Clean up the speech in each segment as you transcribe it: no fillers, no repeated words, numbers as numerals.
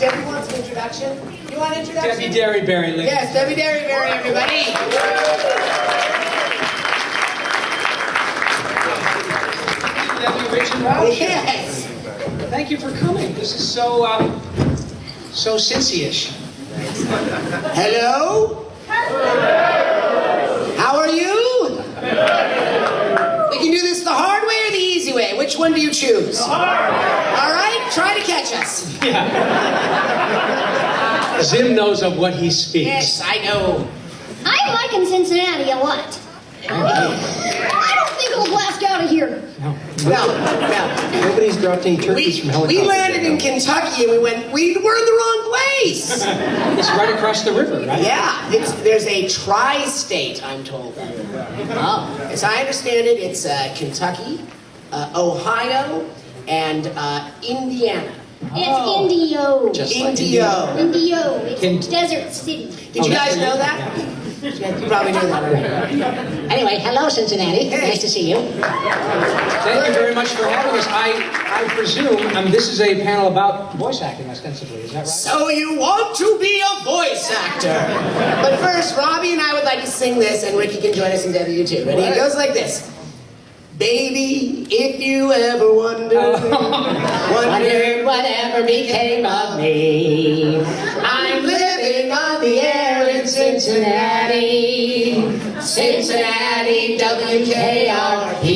Debbie wants an introduction. You want an introduction? Debbie Derryberry, ladies. Yes, Debbie Derryberry, everybody. Debbie, Rich and Ralph. Yes. Thank you for coming. This is so Cincy-ish. Hello? How are you? We can do this the hard way or the easy way. Which one do you choose? The hard way. All right, try to catch us. Yeah. Zim knows of what he speaks. Yes, I know. I like in Cincinnati a lot. I don't think it'll blast out of here. Well, Nobody's dropped any turkeys from helicopters. we landed in Kentucky and we're in the wrong place. It's right across the river, right? Yeah, there's a tri-state, I'm told. Oh. As I understand it, it's Kentucky, Ohio, and Indiana. It's Indio. Just like Indio. Indio. It's Desert City. Did you guys know that? Yeah, you probably knew that already. Anyway, hello Cincinnati. Hey. Nice to see you. Thank you very much for having us. I presume this is a panel about voice acting, ostensibly. Is that right? So you want to be a voice actor. But first, Robbie and I would like to sing this, and Rikki can join us in W too. Ready? It goes like this. Baby, if you ever wondered Whatever became of me. I'm living on the air in Cincinnati. Cincinnati, WKRP.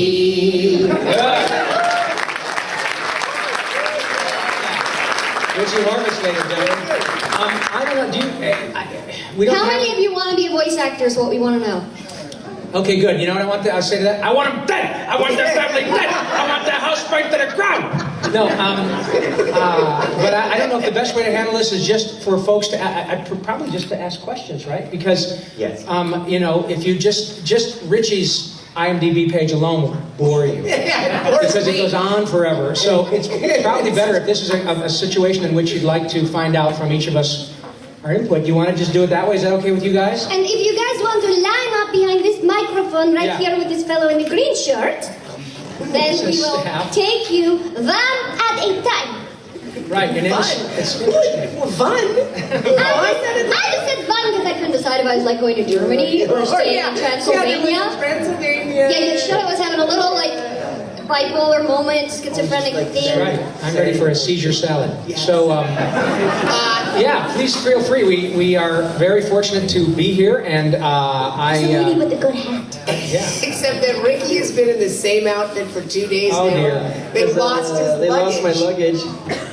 Richie Horvitz, ladies and gentlemen. I don't know, we don't How have... many of you want to be a voice actor is what we want to know. Okay, good. You know what I want I'll say to that? I want them dead! I want their family dead! I want their house burnt to the ground! No, but I don't know if the best way to handle this is just for folks to, probably just to ask questions, right? Because, Yes. you know, if you just Richie's IMDb page alone will bore you. Because it goes on forever. So it's probably better if this is a situation in which you'd like to find out from each of us our input. Do you want to just do it that way? Is that okay with you guys? And if you guys want to line up behind this microphone right here with this fellow in the green shirt, then we will take you one at a time. Right, your name is... Fun. I just said fun because I couldn't decide if I was like going to Germany or staying in Transylvania. Transylvania. Yeah, you should have was having a little like bipolar moment, schizophrenic thing. Right, I'm ready for a seizure salad. So, yeah, please feel free. We are very fortunate to be here, and It's a lady with a good hat. yeah. Except that Rikki has been in the same outfit for 2 days Oh, now. dear. They lost his They luggage. lost my luggage.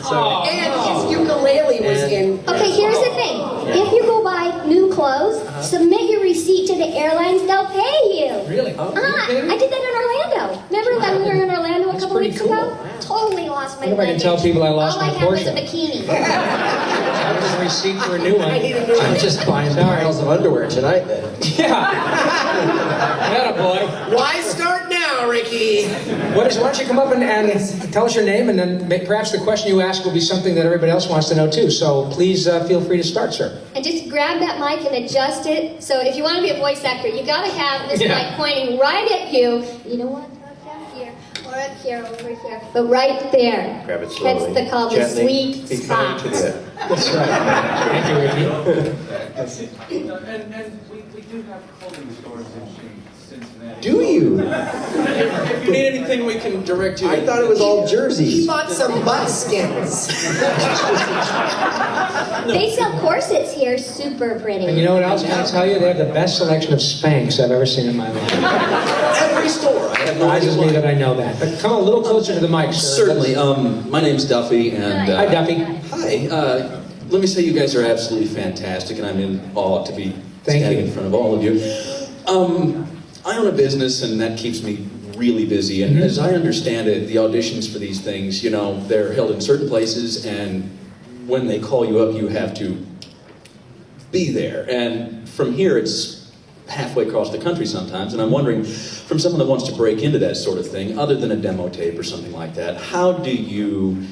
So. And his ukulele was in. Okay, here's the thing. If you go buy new clothes, submit your receipt to the airlines, they'll pay you. Really? I did that in Orlando. Remember that we were in Orlando a couple pretty weeks cool. ago? Totally lost my I wonder if I can luggage. tell people I lost All my I had was a Porsche. bikini. I was a receipt for a new one. I'm just buying piles of underwear tonight then. Yeah. Attaboy. Why start now, Rikki? Why don't you come up and tell us your name, and then perhaps the question you ask will be something that everybody else wants to know too. So please feel free to start, sir. And just grab that mic and adjust it. So if you want to be a voice actor, you got to have this mic pointing right at you. You know what? Not down here, or up here, over here, but right there. Grab it slowly. That's called the Gently. sweet Be kind spot. to the... That's right. Thank you, Ricky. And we do have clothing stores in Cincinnati. Do you? If you need anything, we can direct you. I thought it was all He jerseys. bought some buttskins. They sell corsets here, super pretty. And you know what else can I tell you? They have the best selection of Spanx I've ever seen in my life. Every store. I have no Surprises me idea that I know that. But come a little closer to the mic, sir. Certainly. My name's Duffy, and Hi, Duffy. hi. Let me say you guys are absolutely fantastic, and I'm in awe to be Thank standing you. in front of all of you. I own a business, and that keeps me really busy. And as I understand it, the auditions for these things, you know, they're held in certain places, and when they call you up, you have to be there. And from here, it's halfway across the country sometimes, and I'm wondering, from someone that wants to break into that sort of thing, other than a demo tape or something like that, how do you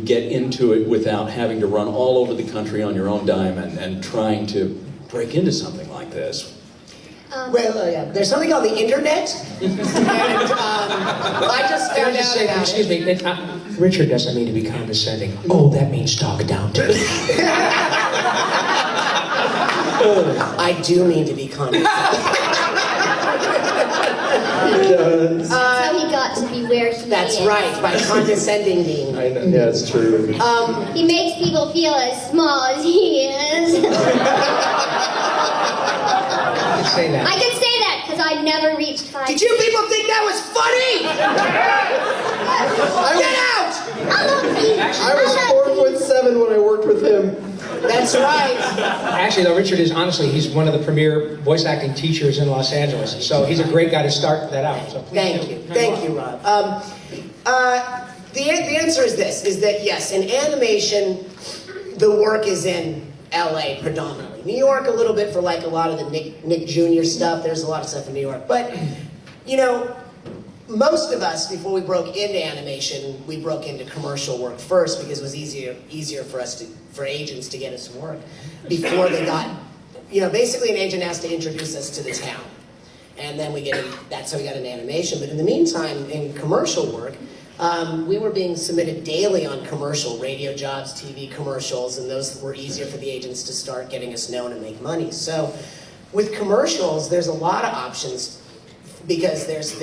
get into it without having to run all over the country on your own dime and trying to break into something like this? Yeah. There's something called the internet, and I just Can I found just out say, about excuse it. me, Richard doesn't mean to be condescending. Oh, that means talk down to me. I do mean to be condescending. That's how he got to be where he is. That's right, by condescending being. I know. Yeah, it's true. He makes people feel as small as he is. Say that. I can say that because I never reached 5. Did you people think that was funny? Get out! I was 4'7" when I worked with him. That's right. Actually, though, Richard is honestly, he's one of the premier voice acting teachers in Los Angeles. So he's a great guy to start that out. So Thank you, Rob. The answer is this: is that yes, in animation, the work is in LA predominantly. New York a little bit for like a lot of the Nick Jr. stuff. There's a lot of stuff in New York, but you know. Most of us, before we broke into animation, we broke into commercial work first because it was easier for agents to get us work before they got, basically an agent has to introduce us to the town, and then that's how we got into animation. But in the meantime, in commercial work, we were being submitted daily on commercial radio jobs, TV commercials, and those were easier for the agents to start getting us known and make money. So, with commercials, there's a lot of options. Because there's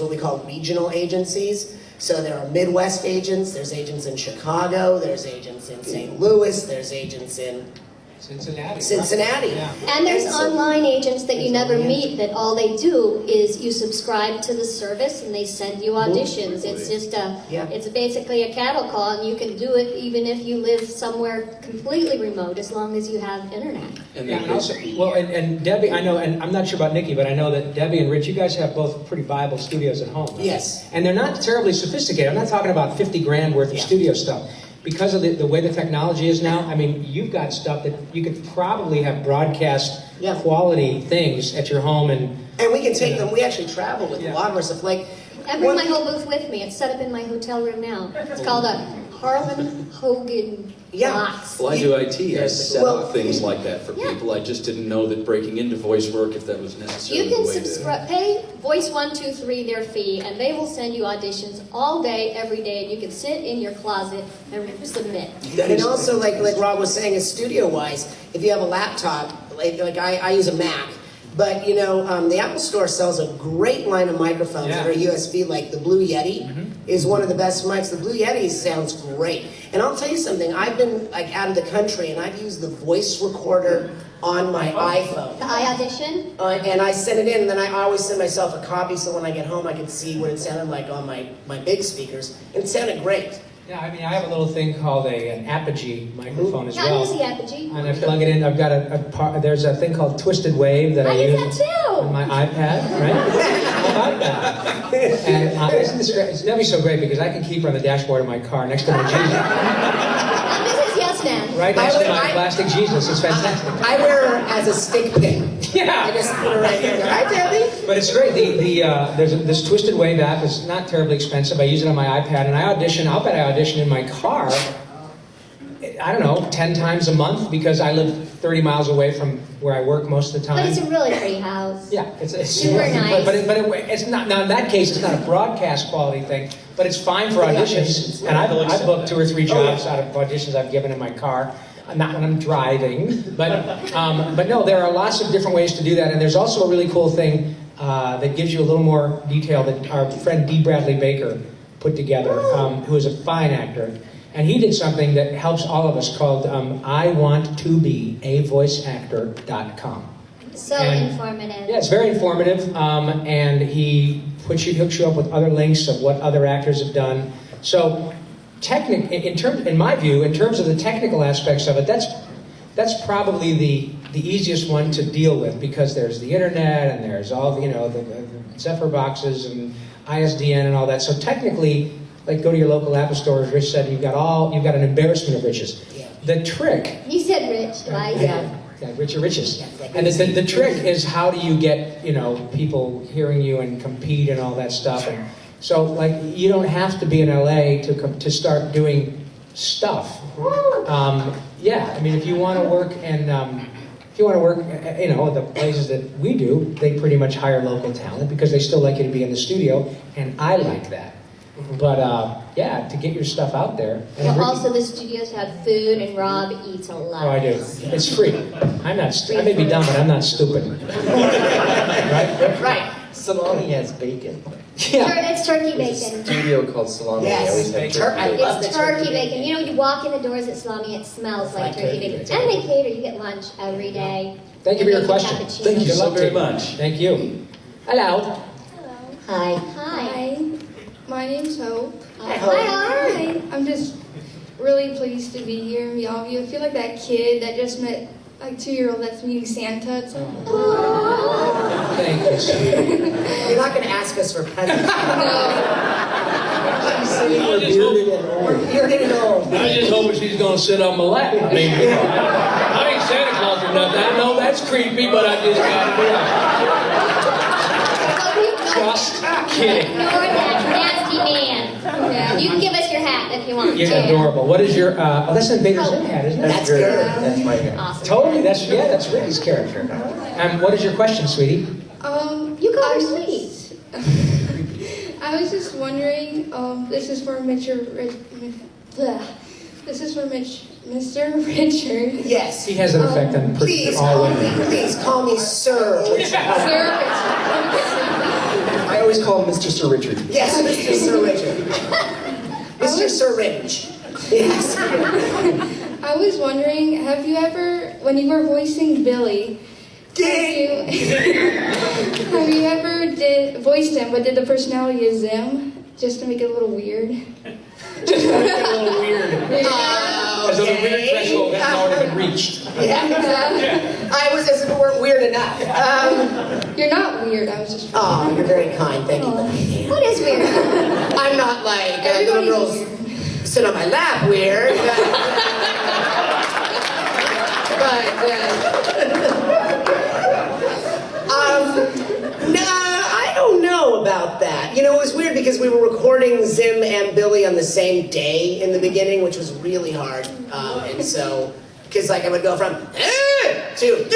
what we call regional agencies. So there are Midwest agents, there's agents in Chicago, there's agents in St. Louis, there's agents in Cincinnati. Yeah. And there's online agents that you never meet that all they do is you subscribe to the service and they send you auditions. It's just it's basically a cattle call, and you can do it even if you live somewhere completely remote as long as you have internet. And also, and Debbie, I know, and I'm not sure about Nikki, but I know that Debbie and Rich, you guys have both pretty viable studios at home. Right? Yes. And they're not terribly sophisticated. I'm not talking about 50 grand worth of studio stuff. Because of the way the technology is now, I mean, you've got stuff that you could probably have broadcast quality things at your home, and we can take them. We actually travel with a lot of our stuff. Like, I bring my whole booth with me. It's set up in my hotel room now. It's called a Harlan Hogan box. Well, I do IT. I set up things like that for people. I just didn't know that breaking into voice work, if that was necessary. You can pay Voice 123 their fee, and they will send you auditions all day, every day, and you can sit in your closet and submit. And also, like Rob was saying, is studio-wise, if you have a laptop, like I use a Mac, but the Apple Store sells a great line of microphones that are USB, like the Blue Yeti is one of the best mics. The Blue Yeti sounds great. And I'll tell you something, I've been out of the country and I've used the voice recorder on my iPhone. The iAudition? And I send it in, and then I always send myself a copy so when I get home I can see what it sounded like on my big speakers. And it sounded great. yeah, I mean, I have a little thing called an Apogee microphone as I well. use the Apogee. And I plug it in. I've got there's a thing called Twisted Wave that I use use that too. on my iPad, right? How about that? And isn't this great? It's never so great because I can keep her on the dashboard of my car next to my Jesus. And this is Yes Man. Right next to my plastic Jesus. It's fantastic. I wear her as a stick pin. Yeah. I just put her right here. Hi, Debbie. But it's great. There's this Twisted Wave app. It's not terribly expensive. I use it on my iPad, and I'll bet I audition in my car, I don't know, 10 times a month because I live 30 miles away from where I work most of the time. But it's a really pretty house. Yeah, it's super nice. But it's not. Now in that case, it's not a broadcast quality thing, but it's fine for auditions. And I've booked 2 or 3 jobs out of auditions I've given in my car. Not when I'm driving, but no, there are lots of different ways to do that. And there's also a really cool thing that gives you a little more detail that our friend D. Bradley Baker put together, who is a fine actor. And he did something that helps all of us called iwanttobeavoiceactor.com. So informative. Yeah, it's very informative, and he hooks you up with other links of what other actors have done. So, in my view, in terms of the technical aspects of it, that's probably the easiest one to deal with because there's the internet and there's all the Zephyr boxes and ISDN and all that. So technically, like go to your local Apple Store, as Rich said, you've got an embarrassment of riches. Yeah. The trick. You said rich twice. Yeah. Yeah, richer riches. And the trick is how do you get, people hearing you and compete and all that stuff. And so, like, you don't have to be in LA to start doing stuff. Yeah, I mean, if you want to work in if you want to work, the places that we do, they pretty much hire local talent because they still like you to be in the studio, and I like that. But to get your stuff out there. And Well, also the studios have food, and Rob eats a lot. Oh, I do. It's free. I may be dumb, but I'm not stupid. Right? Right. Salami has bacon. Yeah. It's turkey There's a bacon. studio called Salami. Yes. They always have Tur- I turkey love It's the turkey bacon. You know, you walk in the doors at Salami, it smells like turkey bacon. And they cater. You get lunch every day. Thank you for your question. Thank you Good so luck to very you. much. Thank you. Hello. Hi. Hi, my name's Hope. Hi. I'm just really pleased to be here and meet all of you. I feel like that kid that just met, like 2-year-old that's meeting Santa. It's like, Thank you, sweetie. You're not going to ask us for presents. We're bearded and old. You're getting old. I just hoping she's gonna sit on my lap. I mean, I ain't Santa Claus or nothing. I know that's creepy, but I just gotta do it. Just kidding. You're that nasty man. You can give us your hat if you want. You're adorable. What is your? That's an Invader Zim hat, isn't it? That's good. That's my guy. Awesome. Totally. That's Ricky's character. What is your question, sweetie? You call her I sweetie. I was just wondering, this is for Mr. Richard. Yes. He has an effect on all women. Please call me Sir Richard. Sir I always call him Mr. Sir Richard. Yes, Mr. Sir Richard. Mr. Sir Rich. Yes. Richard. I was wondering, have you ever, when you were voicing Billy, have you ever voiced him, but did the personality as Zim, just to make it a little weird? Just to make it a little weird. As though the weird threshold has already been reached. Yeah. I was as if it weren't weird enough. You're not weird, I was just... Oh, you're very kind. Thank you. What is weird? I'm not like little Everybody's girls weird. sit on my lap weird. No, I don't know about that. You know, it was weird because we were recording Zim and Billy on the same day in the beginning, which was really hard. And so, because like I would go from to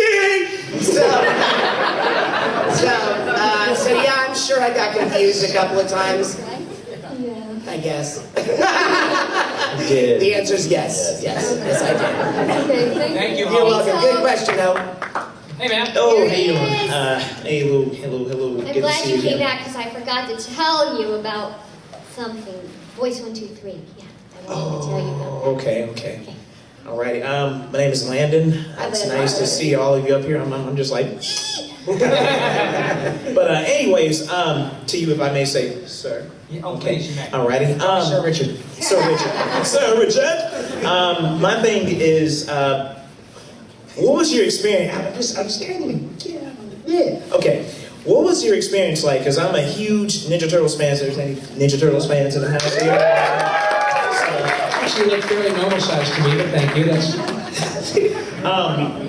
so yeah, I'm sure I got confused a couple of times. Yeah. I guess. Did. The answer is yes. Yes, I did. Okay, Thank you. You're welcome. Good question, though. Hey, man. Oh, Here hey, he you. is. Hey, hello. I'm glad you came back because I forgot to tell you about something. Voice 1, 2, 3. Yeah, I wanted to tell you about that. Okay. Alrighty. My name is Landon. It's nice to see all of you up here. I'm just like. But anyways, to you, if I may say, sir. Okay. Alrighty. Sir Richard. Sir Richard. My thing is, what was your experience? I'm just kind of, yeah. Okay. What was your experience like? Because I'm a huge Ninja Turtles fan. So there's any Ninja Turtles fans in the house here? Actually, look fairly normal sized to me, but thank you. That's.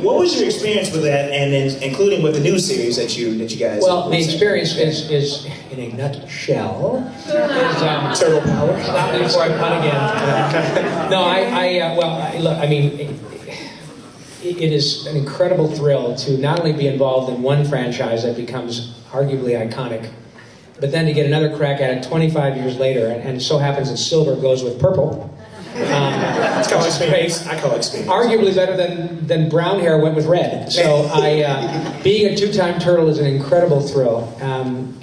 What was your experience with that, and then including with the new series that you guys? Well, the experience is in a nutshell. Turtle Power. Stop me before I pun again. No, look. I mean, it is an incredible thrill to not only be involved in one franchise that becomes arguably iconic, but then to get another crack at it 25 years later, and it so happens that silver goes with purple. I call experience. Arguably better than brown hair went with red. So being a two-time turtle is an incredible thrill. And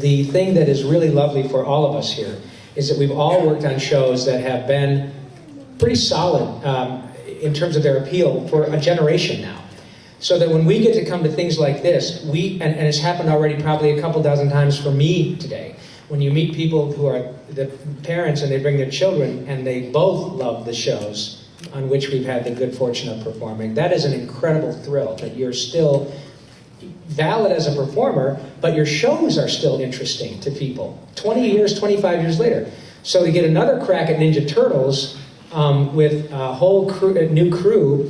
the thing that is really lovely for all of us here is that we've all worked on shows that have been pretty solid in terms of their appeal for a generation now. So that when we get to come to things like this, and it's happened already probably a couple dozen times for me today, when you meet people who are the parents and they bring their children and they both love the shows on which we've had the good fortune of performing, that is an incredible thrill, that you're still valid as a performer, but your shows are still interesting to people 20 years, 25 years later. So to get another crack at Ninja Turtles with a whole new crew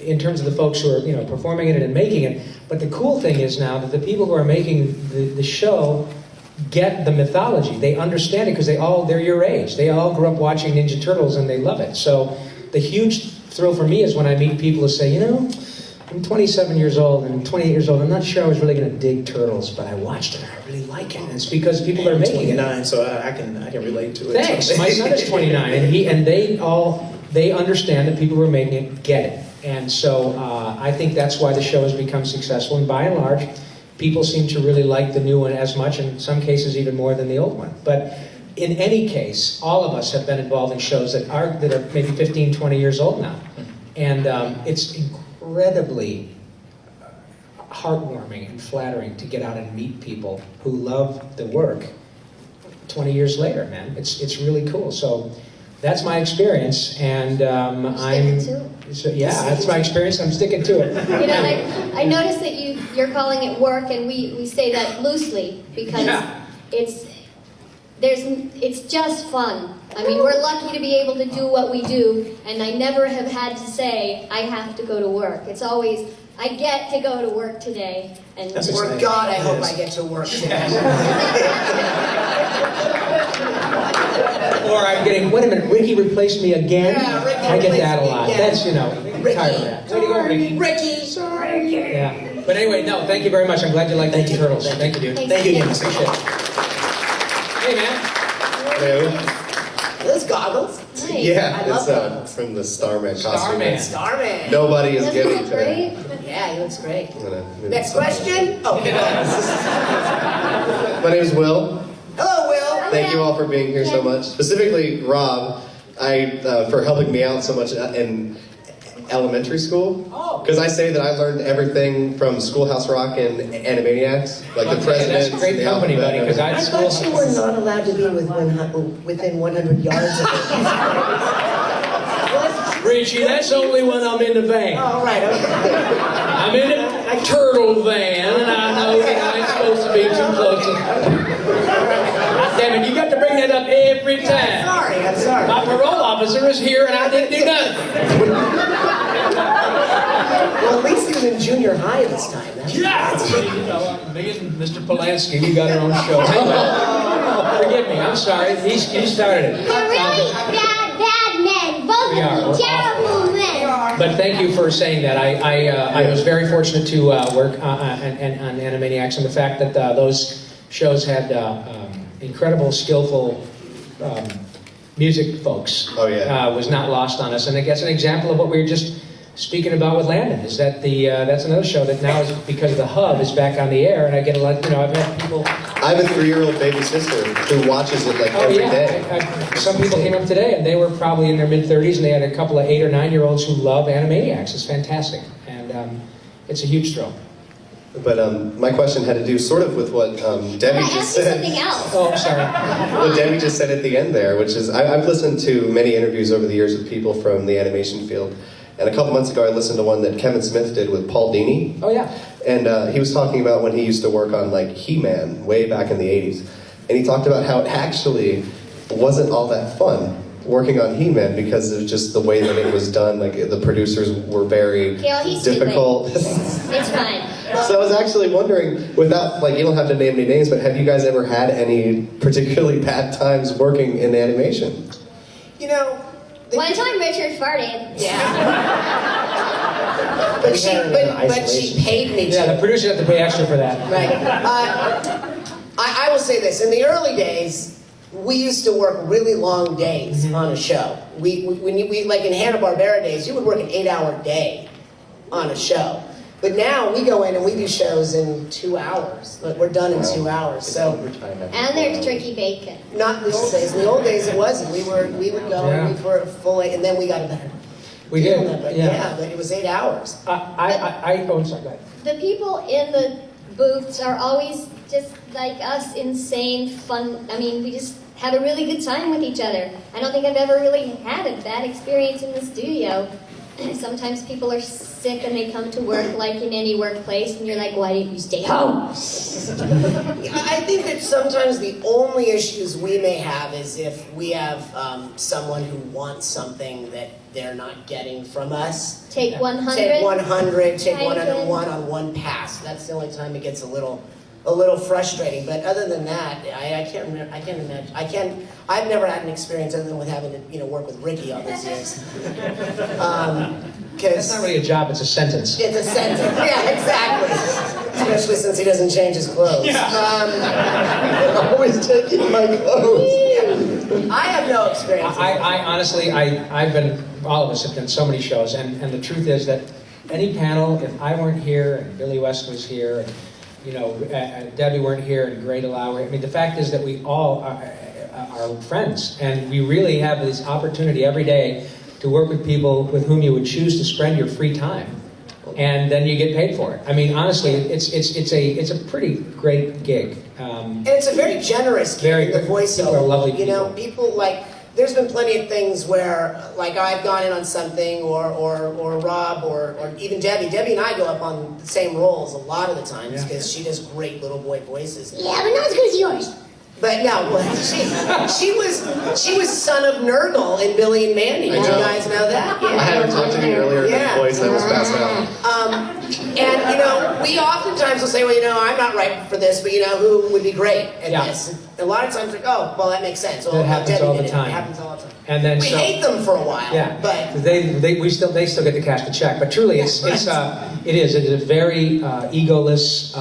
in terms of the folks who are performing it and making it. But the cool thing is now that the people who are making the show get the mythology. They understand it because they're your age. They all grew up watching Ninja Turtles and they love it. So the huge thrill for me is when I meet people who say, I'm 27 years old and 28 years old. I'm not sure I was really going to dig Turtles, but I watched it and I really like it. And it's because people are making it. 29, so I can relate to it. Thanks. My son is 29, and they understand that people who are making it get it. And so I think that's why the show has become successful. And by and large, people seem to really like the new one as much, in some cases even more than the old one. But in any case, all of us have been involved in shows that are maybe 15, 20 years old now. And it's incredibly heartwarming and flattering to get out and meet people who love the work 20 years later, man. It's really cool. So that's my experience, and that's my experience. I'm sticking to it. You know, I noticed that you're calling it work, and we say that loosely because it's just fun. I mean, we're lucky to be able to do what we do, and I never have had to say I have to go to work. It's always I get to go to work today, and Or God, I hope I get to work today. Or I'm getting, wait a minute, Rikki replaced me again? Yeah, Rikki I get that a replaced me lot. again. That's, Rikki. tired of that. Way to go, Rikki. Rikki. Sorry. Yeah. But anyway, no, thank you very much. I'm glad you like the Turtles. Thank you, dude. Thank you. Appreciate it. Hey, man. Hello. Those goggles. Nice. Yeah, I love it's goggles. from the Starman costume. Starman. Starman. Nobody is Doesn't giving look today. great? Yeah, he looks great. I'm gonna move Next this up. question. Oh, My name is Will. hello, Will. Thank you all for being here so much. Specifically, Rob, for helping me out so much in elementary school. Oh. Because I say that I learned everything from Schoolhouse Rock and Animaniacs, like the presidents. That's great the company, buddy, alphabet, because I thought you were not allowed to be within 100 yards of it. Richie, that's only when I'm in the van. Oh, right, okay. I'm in a turtle van, and I know that I ain't supposed to be too close to... Damn it, you got to bring that up every time. I'm sorry. My parole officer is here, and I didn't do nothing. Well, at least he was in junior high this time. That's Me and Mr. Polanski, we got our own show. Anyway, forgive me, I'm sorry. He started it. They're really bad men. Both We are. of them terrible men. But thank you for saying that. I was very fortunate to work on Animaniacs, and the fact that those shows had incredible, skillful music folks Oh, yeah. was not lost on us. And I guess an example of what we were just speaking about with Landon is that that's another show that now is, because of the hub, is back on the air, and I get a lot. I've had people. I have a 3-year-old baby sister who watches it every day. Some people came up today, and they were probably in their mid-30s, and they had a couple of 8 or 9-year-olds who love Animaniacs. It's fantastic, and it's a huge thrill. But my question had to do sort of with what Debbie I just asked you said. something else. Oh, I'm sorry. What Debbie just said at the end there, which is, I've listened to many interviews over the years with people from the animation field. And a couple months ago, I listened to one that Kevin Smith did with Paul Dini. Oh, yeah. And he was talking about when he used to work on, He-Man, way back in the 80s. And he talked about how it actually wasn't all that fun working on He-Man because of just the way that it was done. The producers were very difficult. It's fine. So I was actually wondering, without, you don't have to name any names, but have you guys ever had any particularly bad times working in animation? One time Richard farted. Yeah. But she paid me to. Yeah, the producers have to pay extra for that. Right. I will say this. In the early days, we used to work really long days on a show. We like in Hanna-Barbera days, you would work an 8-hour day on a show. But now we go in and we do shows in 2 hours. We're done in 2 hours. So And there's turkey bacon. not in the old days. In the old days, it wasn't. We would go and we were full, and then we got a better. We deal did. on it. But Yeah. but it was 8 hours. Oh, I'm sorry. Go ahead. The people in the booths are always just like us, insane, fun. I mean, we just have a really good time with each other. I don't think I've ever really had a bad experience in the studio. Sometimes people are sick and they come to work like in any workplace, and you're like, why didn't you stay home? I think that sometimes the only issues we may have is if we have someone who wants something that they're not getting from us. Take 100. Take 100, take Right. 101 on one pass. That's the only time it gets a little a little frustrating. But other than that, I can't remember. I can't imagine. I've never had an experience other than with having to work with Rikki all these years. That's not really a job, it's a sentence. It's a sentence. Yeah, exactly. Especially since he doesn't change his clothes. Always taking my clothes. I have no experience. I honestly, I've been, all of us have done so many shows, and the truth is that any panel, if I weren't here, and Billy West was here, and Debbie weren't here, and Gray DeLauer, I mean, the fact is that we all are friends, and we really have this opportunity every day to work with people with whom you would choose to spend your free time, and then you get paid for it. I mean, honestly, it's a pretty great gig. And it's a very generous gig, the voiceover. People are lovely people like, there's been plenty of things where, like, I've gone in on something, or Rob, or even Debbie. Debbie and I go up on the same roles a lot of the times, because she does great little boy voices. Yeah, but not as good as yours. But no, she was son of Nurgle in Billy and Mandy. Did you guys know that? Yeah. I had him talk to me earlier. That voice that was passed out. And we oftentimes will say, well, I'm not right for this, but who would be great at this? A lot of times, like, oh, well, that makes sense. Well, that happens all the time. It happens all the time. And then we hate them for a while. Yeah, but they still get to cash the check. But truly, it is a very egoless.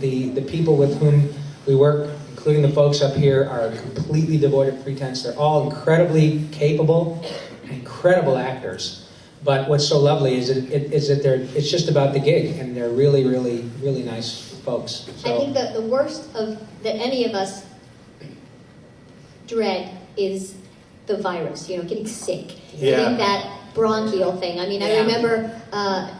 The people with whom we work, including the folks up here, are completely devoid of pretense. They're all incredibly capable, incredible actors. But what's so lovely is that it's just about the gig, and they're really, really, really nice folks. So, I think that the worst that any of us dread is the virus, getting sick, getting that bronchial thing. I mean, I remember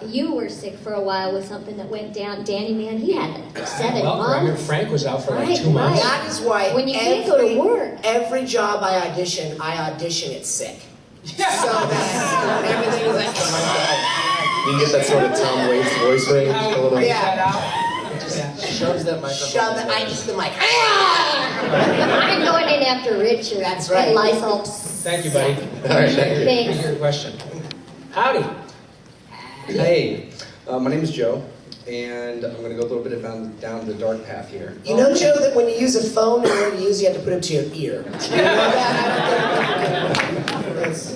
you were sick for a while with something that went down. Danny, man, he had 7 months. I remember Frank was out for like 2 months. That is why when you can't go to work, every job I audition it sick. So that everything is like, You get that sort of Tom Waits voice range a little bit. Shoves that microphone. I eat the mic. I'm going in after Richard. That's right. Lysol. Thank you, buddy. All right, thank you. Thanks. Your question. Howdy. Hey, my name is Joe, and I'm going to go a little bit down the dark path here. You know, Joe, that when you use a phone, in order to use, you have to put it to your ear.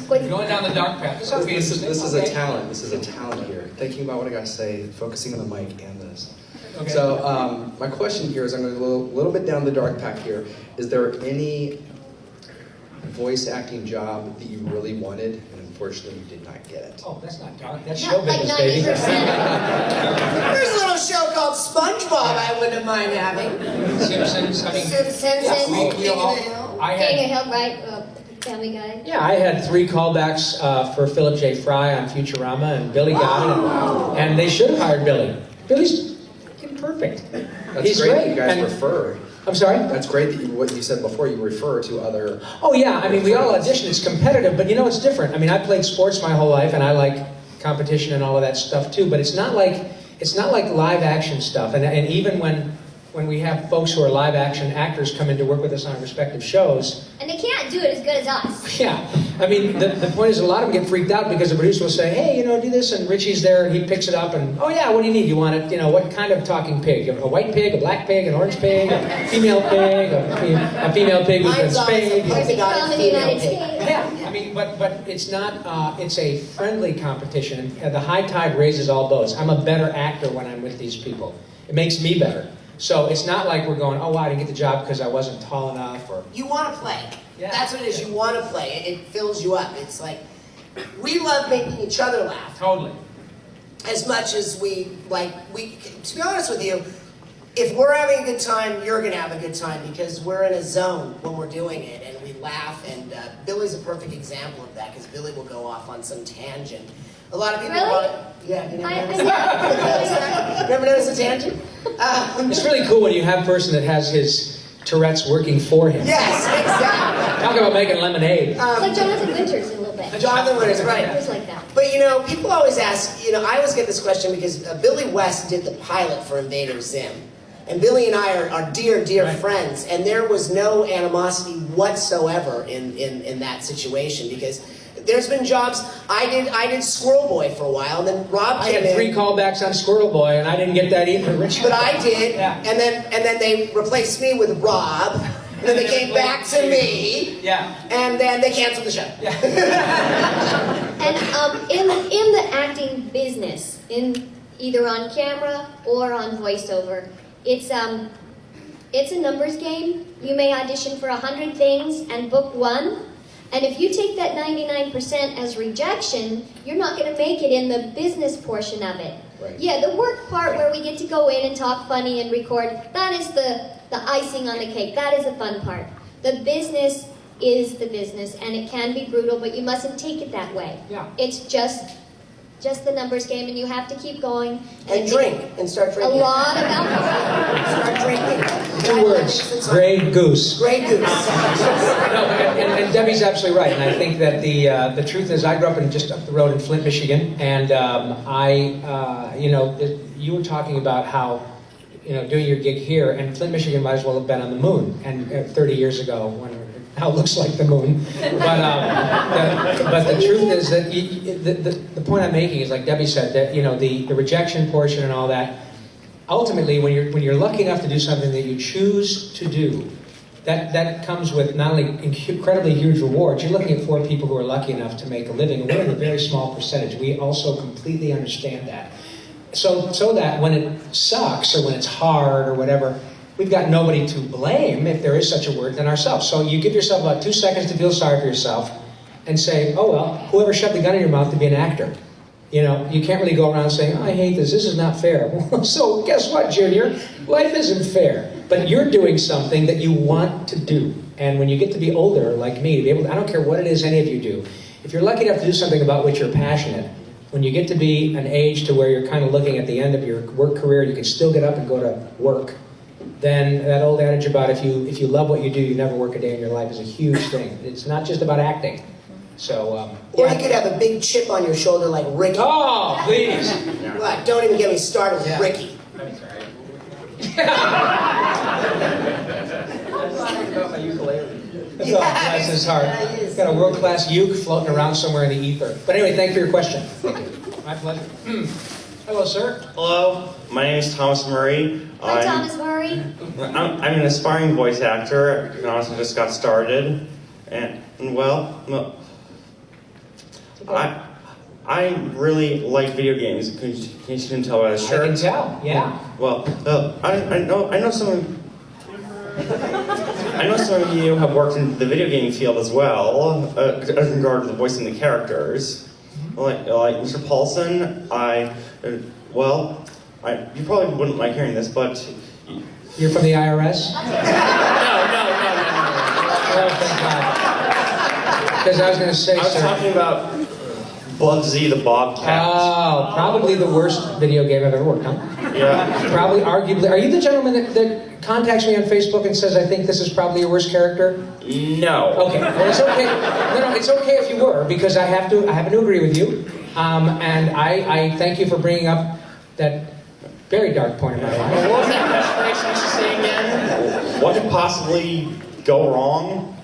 Going down the dark path. This is a talent. This is a talent here. Thinking about what I got to say, focusing on the mic and this. Okay. So my question here is, I'm going to go a little bit down the dark path here. Is there any voice acting job that you really wanted and unfortunately you did not get? Oh, that's not dark. That's show Like business, baby. 90%. There's a little show called SpongeBob I wouldn't mind having. Simpsons. I mean, Simpsons. I King had, of Hill, right? Family Guy. yeah, I had 3 callbacks for Philip J. Fry on Futurama, and Billy got it, and they should have hired Billy. Billy's perfect. That's He's great great. that you guys And- refer. I'm sorry? That's great that what you said before, you refer to other... Oh yeah, I mean, we all audition, it's competitive, but it's different. I mean, I played sports my whole life, and I like competition and all of that stuff too, but it's not like live action stuff. And even when we have folks who are live action actors come in to work with us on our respective shows. And they can't do it as good as us. Yeah, I mean, the point is a lot of them get freaked out because the producer will say, hey, do this, and Richie's there, he picks it up, and, oh yeah, what do you need? You want it, what kind of talking pig? A white pig, a black pig, an orange pig, a female pig, a female pig who's been spayed. From the United States. Yeah, I mean, but it's not, it's a friendly competition. The high tide raises all boats. I'm a better actor when I'm with these people. It makes me better. So it's not like we're going, oh, wow, I didn't get the job because I wasn't tall enough, or... You want to play. Yeah. That's what it is. You want to play. It fills you up. It's like, we love making each other laugh. Totally. As much as to be honest with you, if we're having a good time, you're going to have a good time because we're in a zone when we're doing it and we laugh. And Billy's a perfect example of that because Billy will go off on some tangent. A lot of people yeah, you never noticed a tangent? It's really cool when you have a person that has his Tourette's working for him. Yes, exactly. Talk about making lemonade. It's like Jonathan Winters a little bit. Jonathan Winters, right. It was like that. But people always ask, I always get this question because Billy West did the pilot for Invader Zim. And Billy and I are dear, dear friends, and there was no animosity whatsoever in that situation, because there's been jobs, I did Squirrel Boy for a while, and then Rob I came had 3 in. callbacks on Squirrel Boy, and I didn't get that either, Rich. But I did, Yeah. and then they replaced me with Rob, and then they came back to me, Yeah. and then they canceled the show. And in the acting business, either on camera or on voiceover, it's a numbers game. You may audition for 100 things and book 1. And if you take that 99% as rejection, you're not going to make it in the business portion of it. Right. Yeah, the work part where we get to go in and talk funny and record, that is the icing on the cake. That is the fun part. The business is the business, and it can be brutal, but you mustn't take it that way. Yeah. It's just the numbers game, and you have to keep going. And drink, and start A drinking. lot of alcohol. Start drinking. 2 words, Grey Goose. Grey Goose. No, and Debbie's absolutely right, and I think that the truth is, I grew up just up the road in Flint, Michigan, and you were talking about how, doing your gig here, and Flint, Michigan might as well have been on the moon, and 30 years ago, when it now looks like the moon. But the truth is that the point I'm making is, like Debbie said, that the rejection portion and all that. Ultimately, when you're lucky enough to do something that you choose to do, that comes with not only incredibly huge rewards. You're looking at 4 people who are lucky enough to make a living, and we're in a very small percentage. We also completely understand that. So that when it sucks or when it's hard or whatever, we've got nobody to blame, if there is such a word, than ourselves. So you give yourself about 2 seconds to feel sorry for yourself and say, oh well, whoever shoved the gun in your mouth to be an actor. You can't really go around saying, oh, I hate this is not fair. So guess what, Junior? Life isn't fair. But you're doing something that you want to do. And when you get to be older, like me, to be able to, I don't care what it is any of you do, if you're lucky enough to do something about which you're passionate, when you get to be an age to where you're kind of looking at the end of your work career, you can still get up and go to work, then that old adage about if you love what you do, you never work a day in your life is a huge thing. It's not just about acting. So, Or you could have a big chip on your shoulder like Ricky. Oh, please. Like, don't even get me started with Ricky. Bless his heart. He's got a world-class uke floating around somewhere in the ether. But anyway, thank you for your question. My pleasure. Hello, sir. Hello, my name is Thomas Murray. Hi, Thomas Murray. I'm an aspiring voice actor. I honestly just got started, and I really like video games. Can you tell by the shirt? I can tell. Yeah. Well, I know some of you have worked in the video game field as well, as regard to the voicing the characters. Like Mr. Paulsen, you probably wouldn't like hearing this, but You're from the IRS? No. Oh, thank God. Because I was going to say, I was talking about Bugsy the Bobcat. Oh, probably the worst video game I've ever worked on. Yeah. Probably, arguably. Are you the gentleman that contacts me on Facebook and says, I think this is probably your worst character? No. Okay. Well, it's okay. No, it's okay if you were, because I happen to agree with you. And I thank you for bringing up that very dark point in my life. What was that question you say again? What could possibly go wrong?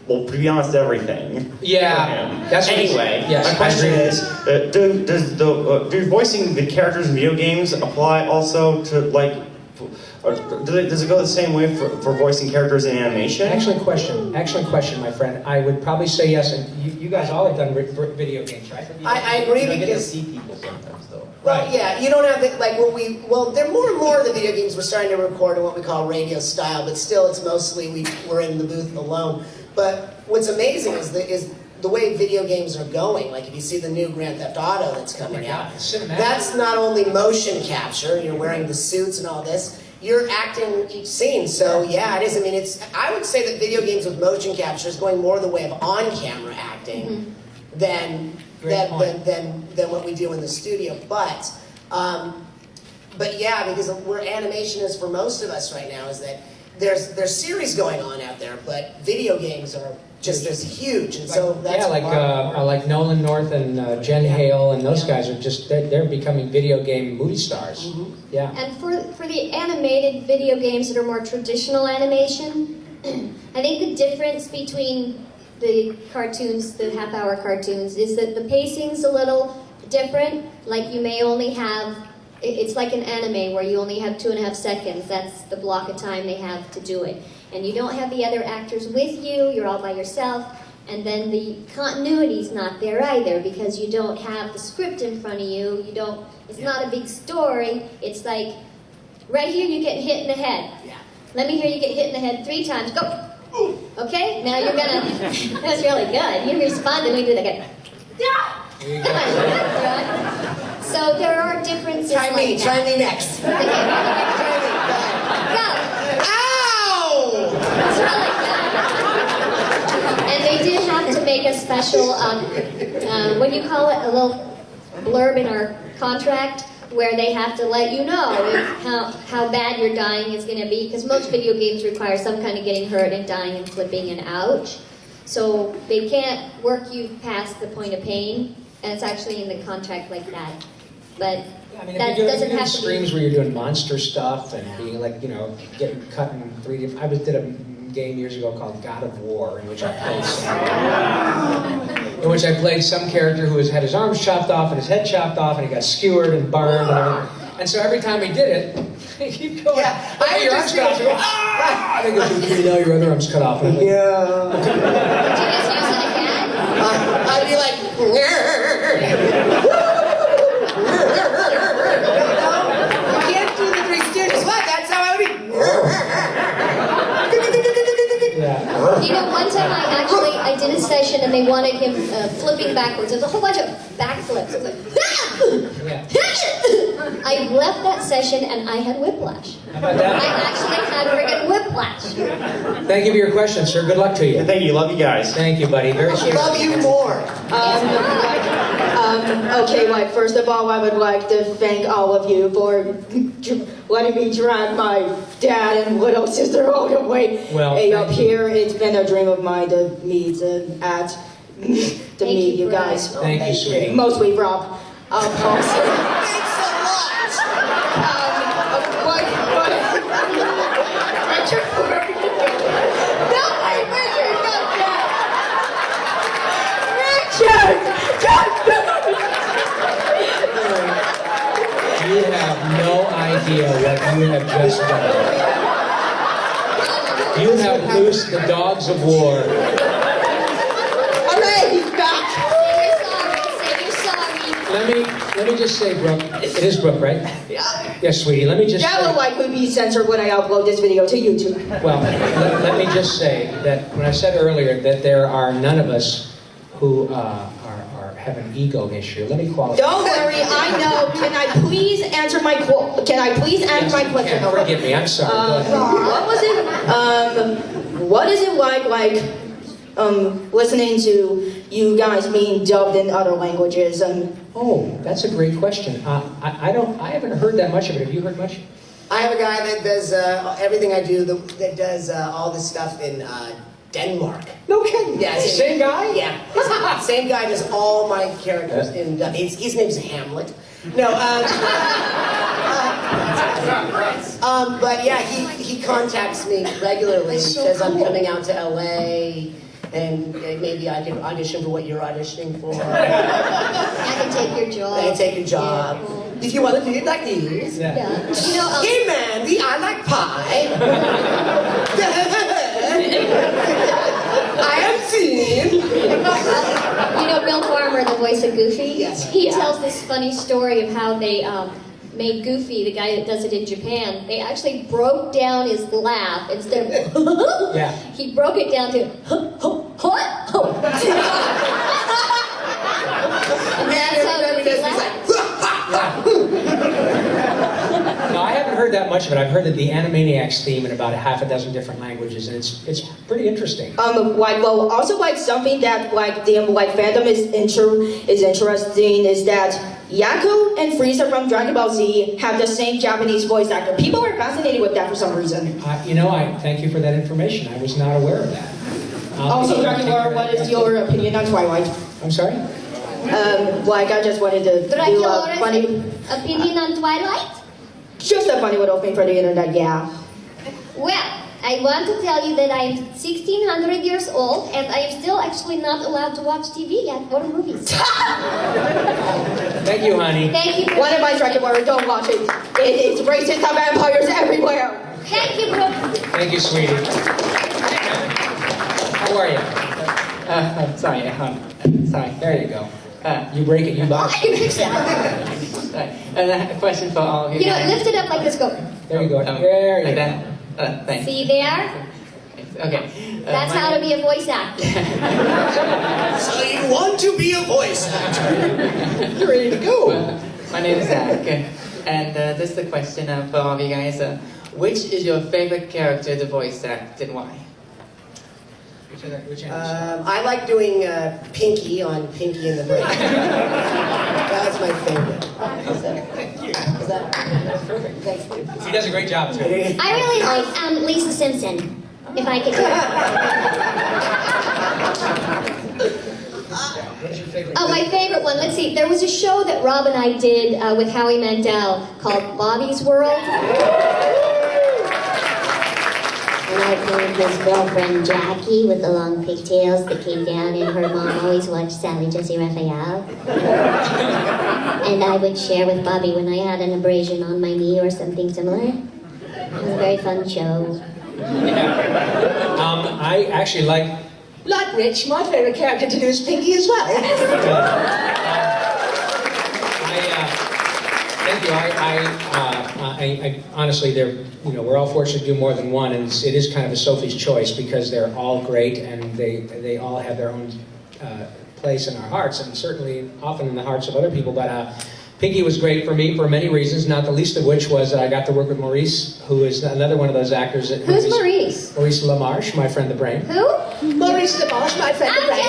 Well, to be honest, everything. Yeah. That's anyway. Yes, my question is: do voicing the characters in video games apply also to does it go the same way for voicing characters in animation? Excellent question, my friend. I would probably say yes, and you guys all have done video games, right? I agree You don't get to because see people sometimes, though. Well, yeah, you don't have the, they're more and more of the video games we're starting to record in what we call radio style, but still it's mostly we're in the booth alone. But what's amazing is the way video games are going. Like if you see the new Grand Theft Auto that's coming out, that's not only motion capture, you're wearing the suits and all this, you're acting each scene. So yeah, it is. I mean, I would say that video games with motion capture is going more the way of on-camera acting than what we do in the studio. But yeah, because where animation is for most of us right now is that there's series going on out there, but video games are just this huge, and so that's Yeah, like Nolan North and Jen Hale and those guys are just they're becoming video game movie stars. Yeah. And for the animated video games that are more traditional animation, I think the difference between the cartoons, the half-hour cartoons, is that the pacing's a little different. Like you may only have, it's like an anime where you only have 2.5 seconds. That's the block of time they have to do it. And you don't have the other actors with you, you're all by yourself. And then the continuity's not there either because you don't have the script in front of you. It's not a big story. It's like, right here you get hit in the head. Let me hear you get hit in the head 3 times. Go! Okay? Now you're gonna, that's really good. You responded, we did again. So there are differences Try me next. Okay. Go! Ow! It's really good. And they did have to make a special, what do you call it, a little blurb in our contract where they have to let you know how bad your dying is going to be, because most video games require some kind of getting hurt and dying and flipping and ouch. So they can't work you past the point of pain, and it's actually in the contract like that. But that doesn't have to be... Streams where you're doing monster stuff and being like, getting cut in 3 different... I did a game years ago called God of War, in which I played some character who had his arms chopped off and his head chopped off, and he got skewered and burned and everything. And so every time he did it, he keep going. Yeah, I your arms cut off. I think now your other arm's cut off. And I'm like, Did you guys use it again? I'd be like, you can't do the 3 Stooges. What? That's how I would be. One time I did a session and they wanted him flipping backwards. There's a whole bunch of backflips. It was like, I left that session and I had whiplash. How about that? I actually had friggin' whiplash. Thank you for your question, sir. Good luck to you. Thank you. Love you guys. Thank you, buddy. Very serious. Love you more. Okay, first of all, I would like to thank all of you for letting me drag my dad and little sister all the way up here. It's been a dream of mine to meet you guys. Thank you, sweetie. Mostly Rob. Paulsen. Thanks a lot. You have no idea what you have just done. You have loosed the dogs of war. Alright, he's back. Say you're sorry. Let me just say, Brooke. It is Brooke, right? Yeah. Yes, sweetie. Let me just. That will likely be censored when I upload this video to YouTube. Well, let me just say that when I said earlier that there are none of us who have an ego issue. Let me qualify. Don't worry, I know. Can I please answer my question? Forgive me. I'm sorry. Go ahead. What is it like listening to you guys being dubbed in other languages? Oh, that's a great question. I haven't heard that much of it. Have you heard much? I have a guy that does everything I do, that does all this stuff in Denmark. No kidding. Yeah, same guy? Yeah. Same guy does all my characters in his name's Hamlet. No, but yeah, he contacts me regularly. That's so says cool. I'm coming out to LA. And maybe I can audition for what you're auditioning for. I can take your job. I can take your job. Yeah. If you want to do it like this. Yeah. Hey Mandy, I like pie. I am thin. Bill Farmer, the voice of Goofy? He tells this funny story of how they made Goofy, the guy that does it in Japan. They actually broke down his laugh instead of he broke it down to what? And that's how Goofy laughs. No, I haven't heard that much of it. I've heard the Animaniacs theme in about 6 different languages, and it's pretty interesting. Something that the fandom is interesting is that Yaku and Frieza from Dragon Ball Z have the same Japanese voice actor. People are fascinated with that for some reason. I thank you for that information. I was not aware of that. Also, Dracula, what is your opinion on Twilight? I'm sorry? Like, I just wanted to do a Dracula's funny, opinion on Twilight? just a funny little thing for the internet, yeah. Well, I want to tell you that I'm 1,600 years old and I am still actually not allowed to watch TV yet or movies. Thank you, honey. Thank you. One of my Dracula, don't watch it. It is racist and vampires everywhere. Thank you, Brooke. Thank you, sweetie. How are you? Sorry, There you go. You break it, you buy I can fix that. a question for all of you. You know, lift it up like this, go. There you go. There you go. Thanks. See there? Okay. That's how to be a voice actor. So you want to be a voice actor? You're ready to go. My name is Zach, and this is the question for all of you guys. Which is your favorite character to voice act and why? I like doing Pinky on Pinky and the Brain. That was my favorite. That's perfect. Thanks. He does a great job too. I really like Lisa Simpson, if I could do it. Oh, my favorite one. Let's see. There was a show that Rob and I did with Howie Mandel called Bobby's World. And I played his girlfriend Jackie with the long pigtails that came down, and her mom always watched Sally Jesse Raphael. And I would share with Bobby when I had an abrasion on my knee or something similar. It was a very fun show. I actually like Rich, my favorite character to do is Pinky as well. Thank you. I honestly, we're all fortunate to do more than one, and it is kind of a Sophie's choice because they're all great and they all have their own place in our hearts, and certainly often in the hearts of other people. But Pinky was great for me for many reasons, not the least of which was that I got to work with Maurice, who is another one of those actors. Who's Maurice? Maurice LaMarche, my friend the Brain. Who? Maurice LaMarche, my friend the Brain.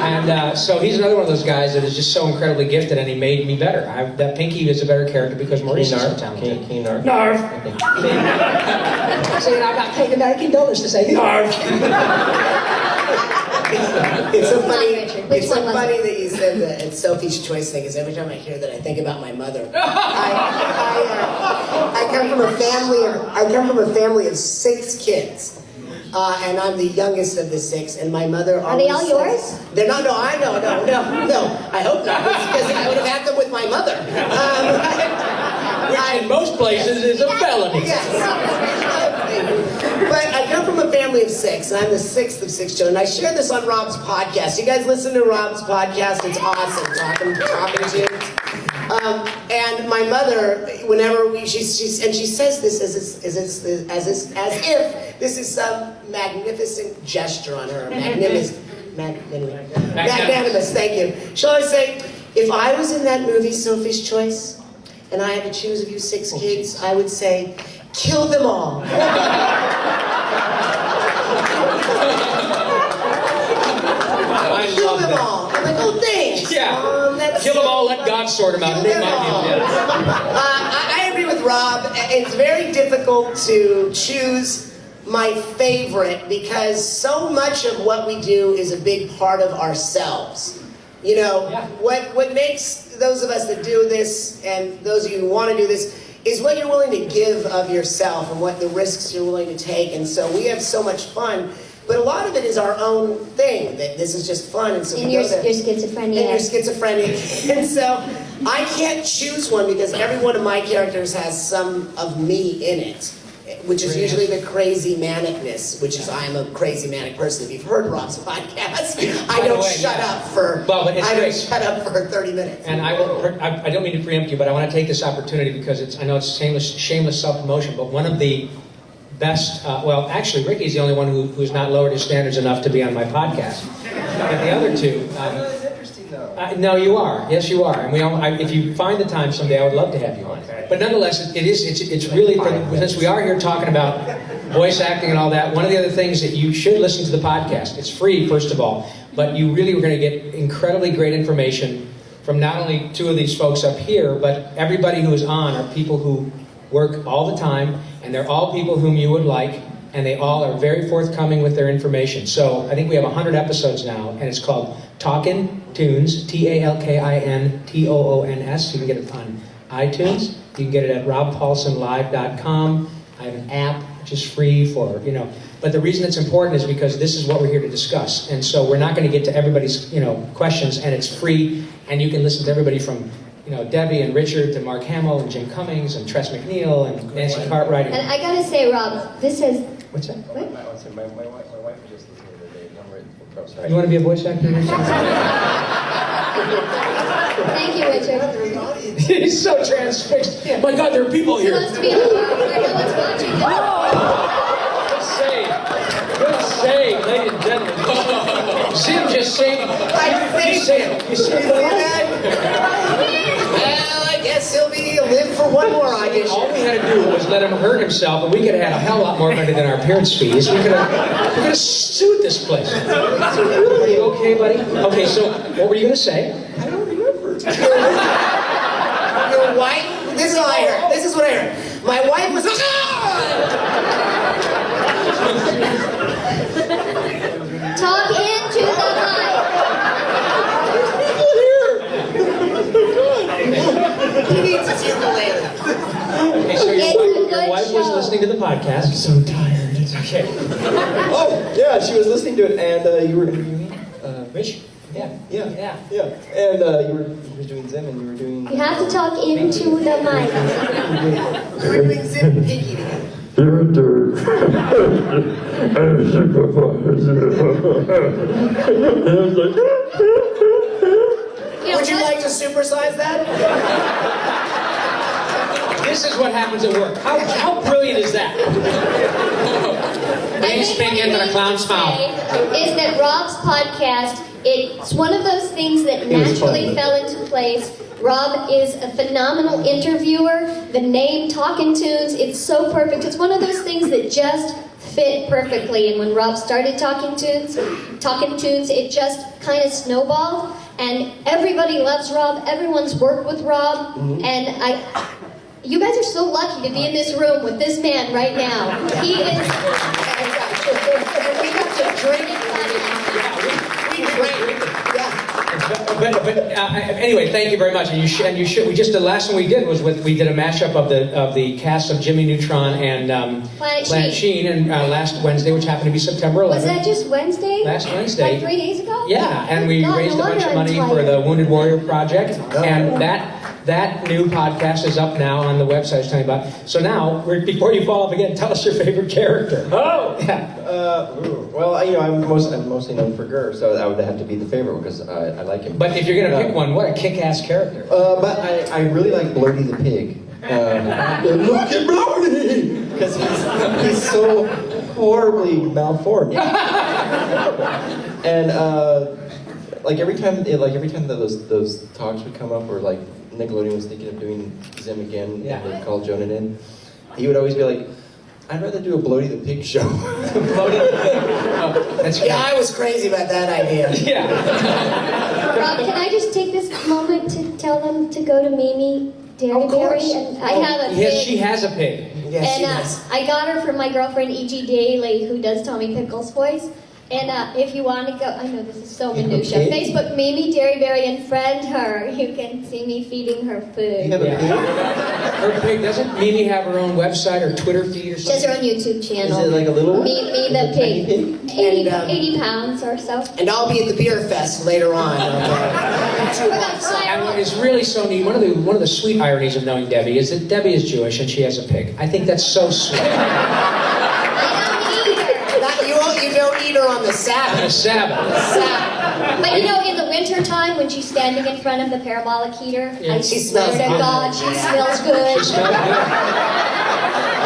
And so he's another one of those guys that is just so incredibly gifted, and he made me better. That Pinky is a better character because Maurice is so talented. Narv. See, and I've got to pay American dollars to say Narv. It's so funny. It's so funny that you said that it's Sophie's choice thing. Because every time I hear that, I think about my mother. I come from a family of 6 kids, and I'm the youngest of the 6. And my mother Are they all yours? They're not. No, I know. No. I hope not, because I would have had them with my mother. Which in most places is a felony. Yes. But I come from a family of 6, and I'm the 6th of 6 children. I share this on Rob's podcast. You guys listen to Rob's podcast? It's awesome, talking tunes. And my mother, whenever she says this as if this is some magnificent gesture on her, magnanimous. Thank you. She'll always say, if I was in that movie, Sophie's Choice, and I had to choose of you 6 kids, I would say, kill them all. Kill them all. I'm like, oh, thanks. Yeah. Kill them all, let God sort them out. I agree with Rob. It's very difficult to choose my favorite because so much of what we do is a big part of ourselves. You know, what makes those of us that do this and those of you who want to do this is what you're willing to give of yourself and what the risks you're willing to take. And so we have so much fun, but a lot of it is our own thing, that this is just fun. And so and your schizophrenia. And you're schizophrenic. And so I can't choose one because every one of my characters has some of me in it, which is usually the crazy manicness, which is I'm a crazy manic person. If you've heard Rob's podcast, I don't shut up for 30 minutes. And I don't mean to preempt you, but I want to take this opportunity because I know it's shameless self-promotion, but one of the best, actually Ricky's the only one who's not lowered his standards enough to be on my podcast. But the other two, no, you are. Yes, you are. And if you find the time someday, I would love to have you on. But nonetheless, it's really, since we are here talking about voice acting and all that, one of the other things that you should listen to the podcast. It's free, first of all, but you really are going to get incredibly great information from not only 2 of these folks up here, but everybody who is on are people who work all the time, and they're all people whom you would like. and they all are very forthcoming with their information. So I think we have 100 episodes now, and it's called Talkin' Tunes, TALKINTOONS. You can get it on iTunes. You can get it at robpaulsenlive.com. I have an app which is free for, But the reason it's important is because this is what we're here to discuss. And so we're not going to get to everybody's, questions, and it's free, and you can listen to everybody from, Debbie and Richard to Mark Hamill and Jim Cummings and Tress McNeil and Nancy Cartwright. And I gotta say, Rob, this is... What's that? What? My wife was just listening to the number. You want to be a voice actor? Thank you, Richard. He's so transfixed. My God, there are people He here. wants to be on the board where no one's watching. Good save, ladies and gentlemen. Zim just saved. You saved that? Well, I guess he'll be live for one more audition. All we had to do was let him hurt himself, and we could have had a hell of a lot more money than our appearance fees. We could have sued this place. Are you okay, buddy? Okay, so what were you going to say? I don't remember. Your wife? This is what I heard. This is what I heard. My wife was... Talk into the mic. He needs his ukulele. Okay, so your wife was listening to the podcast. I'm so tired. It's okay. Oh, yeah, she was listening to it, and you were doing Rich? Yeah. And you were doing Zim, and you were doing... You have to talk into the mic. We were doing Zim and Pinky together. Director and Would you like to supersize that? This is what happens at work. How brilliant is that? Name spin into the clown's mouth. Is that Rob's podcast, it's one of those things that naturally fell into place. Rob is a phenomenal interviewer. The name Talkin' Tunes, it's so perfect. It's one of those things that just fit perfectly. And when Rob started Talkin' Tunes, it just kind of snowballed. And everybody loves Rob. Everyone's worked with Rob. And you guys are so lucky to be in this room with this man right now. He is... We have to drink. We drink. But anyway, thank you very much. And you should. We just the last one we did was we did a mashup of the cast of Jimmy Neutron and Planet Sheen, and last Wednesday, which happened to be September 11th. Was that just Wednesday? Last Wednesday. Like 3 days ago? Yeah, and we God, raised a no bunch of wonder I'm money for tired. the Wounded Warrior Project, and that new podcast is up now on the website I was telling you about. So now, before you fall off again, tell us your favorite character. Oh! Yeah. Well, I'm mostly known for Gurr, so that would have to be the favorite one because I like him. But if you're going to pick one, what a kick-ass character. But I really like Blurty the Pig. Look at Blurty! Because he's so horribly malformed. And every time that those talks would come up, or like Nickelodeon was thinking of doing Zim again, and they called Jonah in, he would always be like, I'd rather do a Bloaty the Pig show. I was crazy about that idea. Rob, can I just take this moment to tell them to go to Mimi Derryberry? And I have a Yes, pig. she has a pig. Yes, she And does. I got her from my girlfriend E.G. Daly, who does Tommy Pickles' voice. And if you want to go, I know this is so minutia. Facebook Mimi Derryberry and friend her. You can see me feeding her food. Her pig, doesn't Mimi have her own website or Twitter feed or She has something? her own YouTube channel. Is it like a little one? Me the pig. 80 pounds or so. And I'll be at the beer fest later on. And what is really so neat, one of the sweet ironies of knowing Debbie is that Debbie is Jewish and she has a pig. I think that's so sweet. You don't eat her on the Sabbath. On the Sabbath. But in the winter time when she's standing in front of the parabolic heater, I She swear smells to good. God, she smells good. She smells good.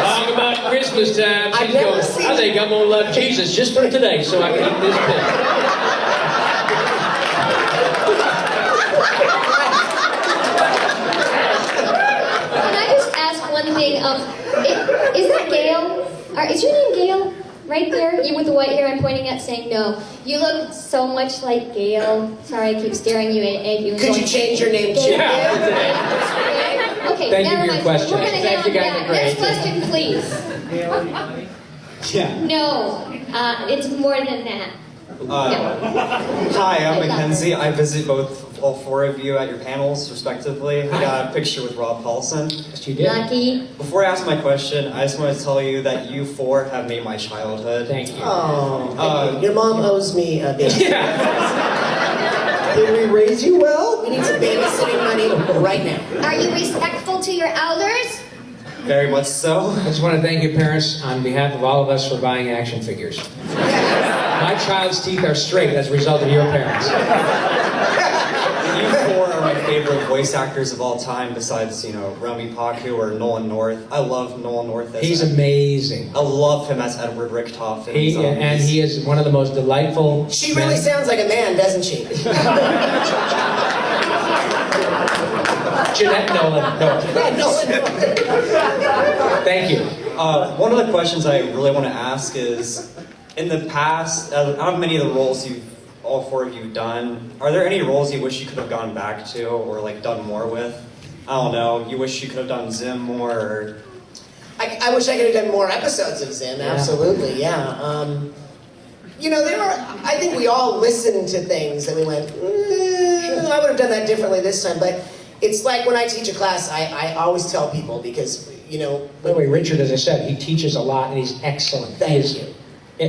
Talk about Christmas time. She I've never goes, seen I think I'm going to love Jesus just for today so I can eat this pig. Can I just ask one thing? Is that Gail? Is your name Gail? Right there? You with the white hair I'm pointing at saying no. You look so much like Gail. Sorry, I keep staring at you. Could you change your name too? Okay, Thank you never for your mind. question. We're going to Thank get you on guys that. are great. Next question, please. Yeah. No, it's more than that. Hi, I'm Mackenzie. I visit all four of you at your panels, respectively. I got a picture with Rob Paulsen. Yes, you did. Lucky. Before I ask my question, I just want to tell you that you four have made my childhood. Thank you. Oh, thank you. Your mom owes me a baby. Did we raise you well? We need some babysitting money right now. Are you respectful to your elders? Very much so. I just want to thank your parents on behalf of all of us for buying action figures. My child's teeth are straight as a result of your parents. You four are my favorite voice actors of all time, besides, Rami Paku or Nolan North. I love Nolan North. He's amazing. I love him as Edward Richtoff. And he is one of the most delightful. She really sounds like a man, doesn't she? Jeanette Nolan. No. Thank you. One of the questions I really want to ask is, in the past, out of many of the roles all four of you done, are there any roles you wish you could have gone back to or done more with? I don't know. You wish you could have done Zim more, or I wish I could have done more episodes of Zim. Absolutely, yeah. I think we all listened to things and we went, I would have done that differently this time. But it's like when I teach a class, I always tell people because, By the way, Richard, as I said, he teaches a lot and he's excellent. Thank you.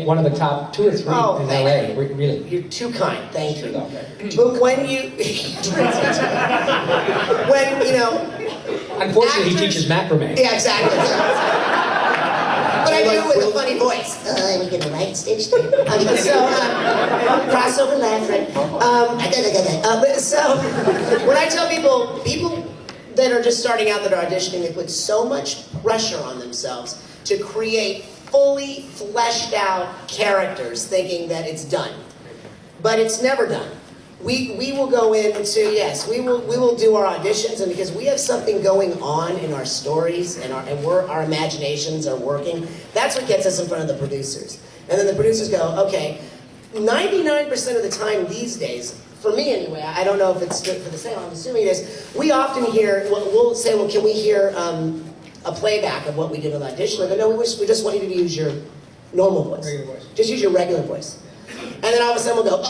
One of the top 2 or 3 in LA. Really. You're too kind. Thank you. But when you, Unfortunately, he teaches macrame. Yeah, exactly. But I do it with a funny voice. We get a light stitch there. Crossover laugh, right? So when I tell people that are just starting out that are auditioning, they put so much pressure on themselves to create fully fleshed out characters thinking that it's done. But it's never done. We will go into, yes, we will do our auditions, and because we have something going on in our stories and our imaginations are working, that's what gets us in front of the producers. And then the producers go, okay, 99% of the time these days, for me anyway, I don't know if it's good for the same, I'm assuming it is, we often hear, we'll say, well, can we hear a playback of what we did on the audition? I go, no, we just want you to use your normal voice. Regular voice. Just use your regular voice. And then all of a sudden we'll go,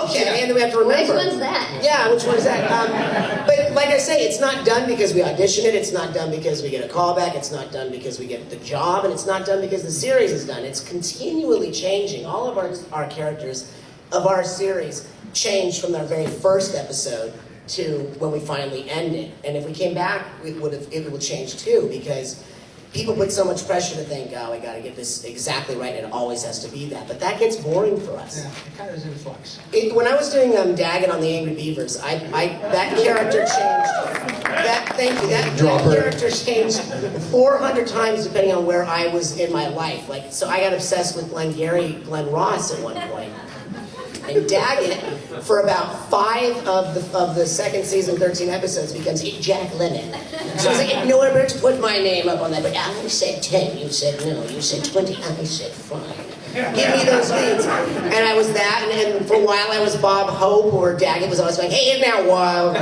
okay, and then we have to remember. Which one's that? Yeah, which one is that? But like I say, it's not done because we audition it, it's not done because we get a callback, it's not done because we get the job, and it's not done because the series is done. It's continually changing. All of our characters of our series change from their very first episode to when we finally end it. And if we came back, it would change too, because people put so much pressure to think, oh, we got to get this exactly right, and it always has to be that. But that gets boring for us. Yeah, it kind of is in flux. When I was doing Daggett on the Angry Beavers, that character changed. Thank you. That character changed 400 times depending on where I was in my life. So I got obsessed with Glenn Ross at one point. And Daggett, for about 5 of the second season, 13 episodes, becomes Jack Lemmon. So I was like, no, I better to put my name up on that. But I said 10, you said no, you said 20, I said fine. Give me those leads. And I was that, and for a while I was Bob Hope, or Daggett was always like, hey, now Wild.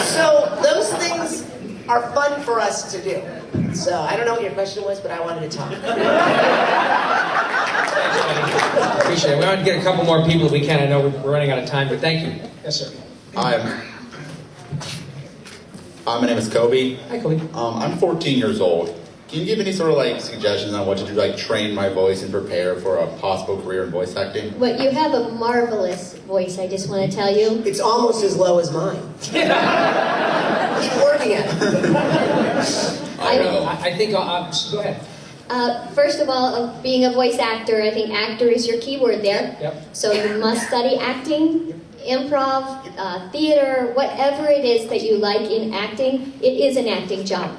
So those things are fun for us to do. So I don't know what your question was, but I wanted to talk. Appreciate it. We want to get a couple more people if we can. I know we're running out of time, but thank you. Yes, sir. Hi, my name is Kobe. Hi, Kobe. I'm 14 years old. Can you give any sort of suggestions on what to do to train my voice and prepare for a possible career in voice acting? But you have a marvelous voice, I just want to tell you. It's almost as low as mine. Keep working at it. I know. I think, go ahead. First of all, being a voice actor, I think actor is your keyword there. Yep. So you must study acting, improv, theater, whatever it is that you like in acting, it is an acting job.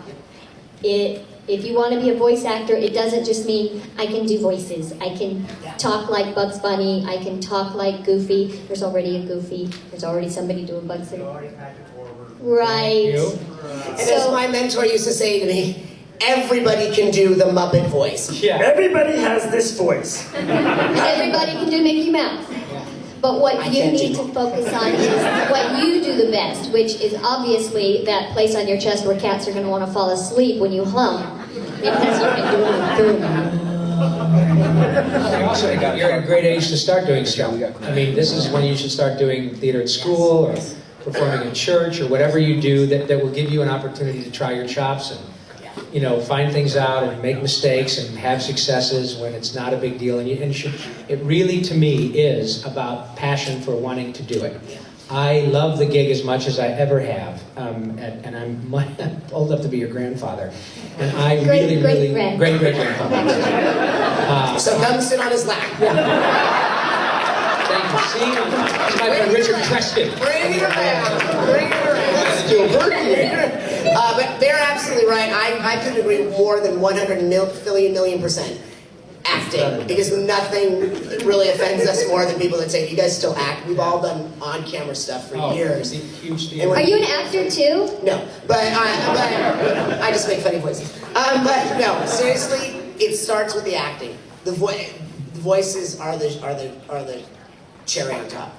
If you want to be a voice actor, it doesn't just mean I can do voices. I can talk like Bugs Bunny. I can talk like Goofy. There's already a Goofy. There's already somebody doing Bugs Bunny. Right. And as my mentor used to say to me, everybody can do the Muppet voice. Yeah. Everybody has this voice. Everybody can do Mickey Mouse. But what you need to focus on is what you do the best, which is obviously that place on your chest where cats are going to want to fall asleep when you hum. Because you can do it through. Also, you're at a great age to start doing stuff. I mean, this is when you should start doing theater at school or performing in church or whatever you do that will give you an opportunity to try your chops and, you know, find things out and make mistakes and have successes when it's not a big deal. And it really, to me, is about passion for wanting to do it. I love the gig as much as I ever have, and I'm old enough to be your grandfather. And I really, great-grandfather. So come sit on his lap. Thank you. See, that's my friend Richard Preston. Bring it around. Bring it around. Let's do a but they're absolutely right. I couldn't agree more than 100 million%. Acting, because nothing really offends us more than people that say, you guys still act. We've all done on-camera stuff for years. Are you an actor too? No, but I just make funny voices. But no, seriously, it starts with the acting. The voices are the cherry on top.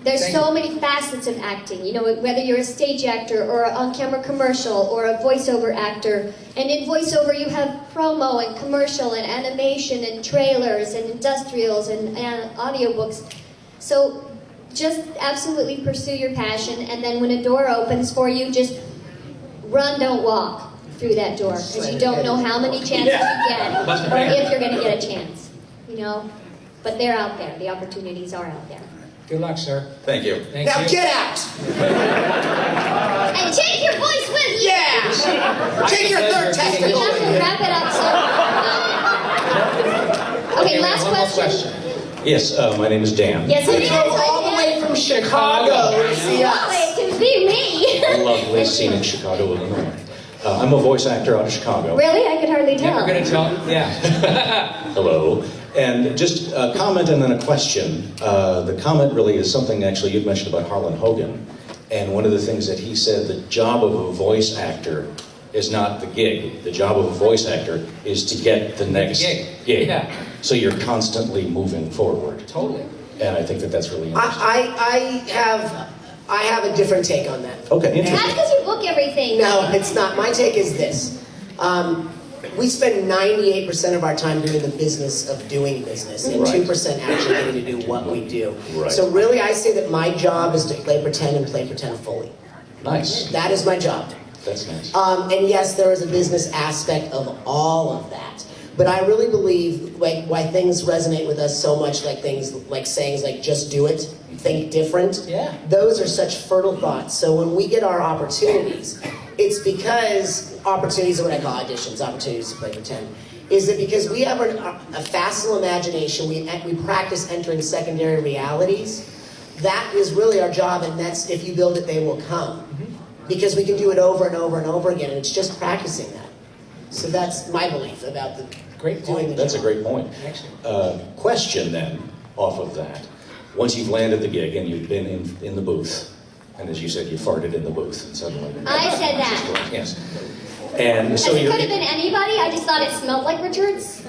There's so many facets of acting, you know, whether you're a stage actor or an on-camera commercial or a voiceover actor. And in voiceover you have promo and commercial and animation and trailers and industrials and audiobooks. So just absolutely pursue your passion, and then when a door opens for you, just run, don't walk through that door, because you don't know how many chances you get or if you're going to get a chance, you know. But they're out there. The opportunities are out there. Good luck, sir. Thank you. Now get out! And take your voice with you! Yeah! Take your third testicle. We have to wrap it up, so... Okay, last question. Yes, my name is Dan. Yes, it is. All the way from Chicago to see us. It can be me. Lovely scenic Chicago, Illinois. I'm a voice actor out of Chicago. Really? I could hardly tell. Never gonna tell. Yeah. Hello. And just a comment and then a question. The comment really is something actually you'd mentioned about Harlan Hogan. And one of the things that he said, the job of a voice actor is not the gig. The job of a voice actor is to get the next gig. Yeah. So you're constantly moving forward. Totally. And I think that that's really interesting. I have a different take on that. Okay, interesting. That's because you book everything. No, it's not. My take is this. We spend 98% of our time doing the business of doing business, and 2% actually getting to do what we do. Right. So really, I say that my job is to play pretend and play pretend fully. Nice. That is my job. That's nice. And yes, there is a business aspect of all of that. But I really believe why things resonate with us so much, like things like sayings like "just do it," "think different." Yeah. Those are such fertile thoughts. So when we get our opportunities, it's because opportunities are what I call auditions, opportunities to play pretend. Is it because we have a facile imagination? We practice entering secondary realities. That is really our job, and that's if you build it, they will come. Because we can do it over and over and over again, and it's just practicing that. So that's my belief about the great point. That's a great point. Question then, off of that. Once you've landed the gig and you've been in the booth, and as you said, you farted in the booth, and suddenly... I said that. Yes. And so it could have been anybody, I just thought it smelled like Richard's.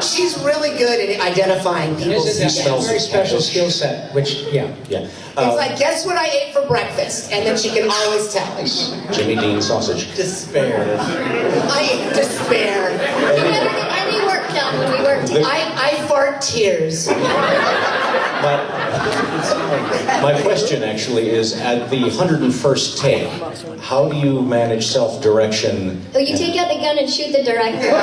She's really good at identifying people's It's a very special skill set, which, yeah. Yeah. It's like, guess what I ate for breakfast? And then she can always tell. Jimmy Dean sausage. Despair. I ate despair. We never did any work done when we worked together. I fart tears. My question actually is, at the 101st take, how do you manage self-direction? Oh, you take out the gun and shoot the director.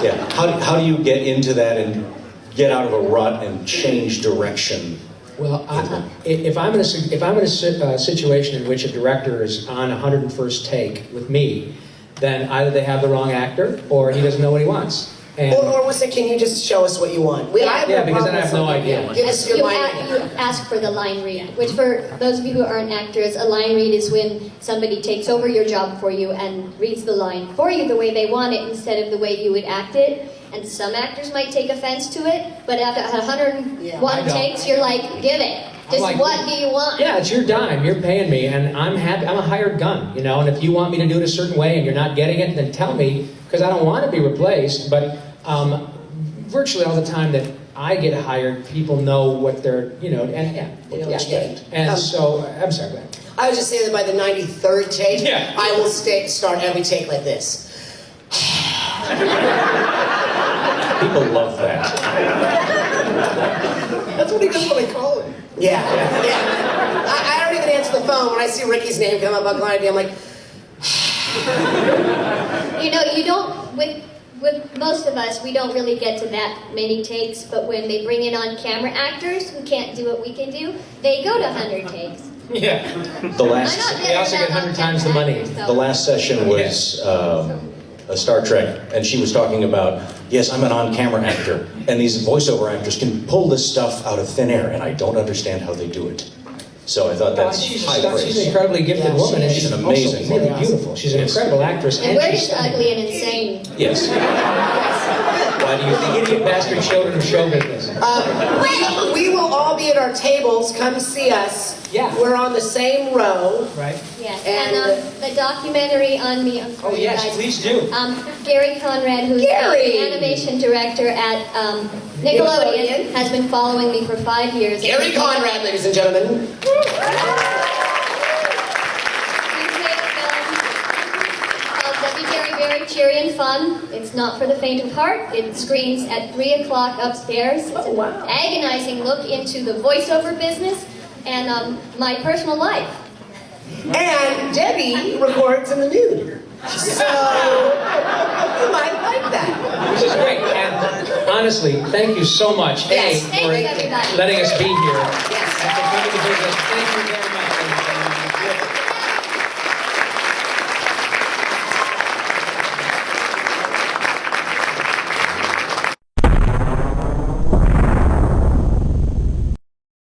Yeah. How do you get into that and get out of a rut and change direction? Well, if I'm in a situation in which a director is on 101st take with me, then either they have the wrong actor or he doesn't know what he wants. And or was it, can you just show us what you want? Yeah, because then I have no idea. Give us your line You ask for the line read, which for those of you who aren't actors, a line read is when somebody takes over your job for you and reads the line for you the way they want it instead of the way you would act it. And some actors might take offense to it, but after 101 takes, you're like, give it. Just like, what do you want? Yeah, it's your dime. You're paying me, and I'm happy. I'm a hired gun, you know. And if you want me to do it a certain way and you're not getting it, then tell me, because I don't want to be replaced. But virtually all the time that I get hired, people know what they're, you know, and And so, I'm sorry. Go ahead. I was just saying that by the 93rd take, I will start every take like this. People love that. That's what he does when I call him. Yeah. I don't even answer the phone when I see Ricky's name come up on client ID. I'm like, You know, you don't, with most of us, we don't really get to that many takes, but when they bring in on camera actors who can't do what we can do, they go to 100 takes. Yeah. The last, They also get 100 times the money. the last session was a Star Trek, and she was talking about, yes, I'm an on-camera actor, and these voiceover actors can pull this stuff out of thin air, and I don't understand how they do it. So I thought that's high praise. She's an incredibly gifted woman, and She's an amazing also really woman. beautiful. She's an incredible actress. And we're she's just ugly and insane. Yes. Why do you think idiot bastard children of show business? we will all be at our tables. Come see us. Yeah. We're on the same row. Right. Yes, And, and the documentary on me. I'm sorry, Oh, yes, guys. please do. Gary Conrad, who's Gary! the animation director at Nickelodeon, has been following me for 5 years. Gary Conrad, ladies and gentlemen. He's made a film called Debbie Derryberry, Cheery and Fun. It's not for the faint of heart. It screens at 3 o'clock upstairs. It's an agonizing look into the voiceover business and my personal life. And Debbie records in the nude. So, you might like that. This is great. And honestly, thank you so much, Yes. for Thank you, everybody. letting us be here. Yes. And for coming to visit us. Thank you very much.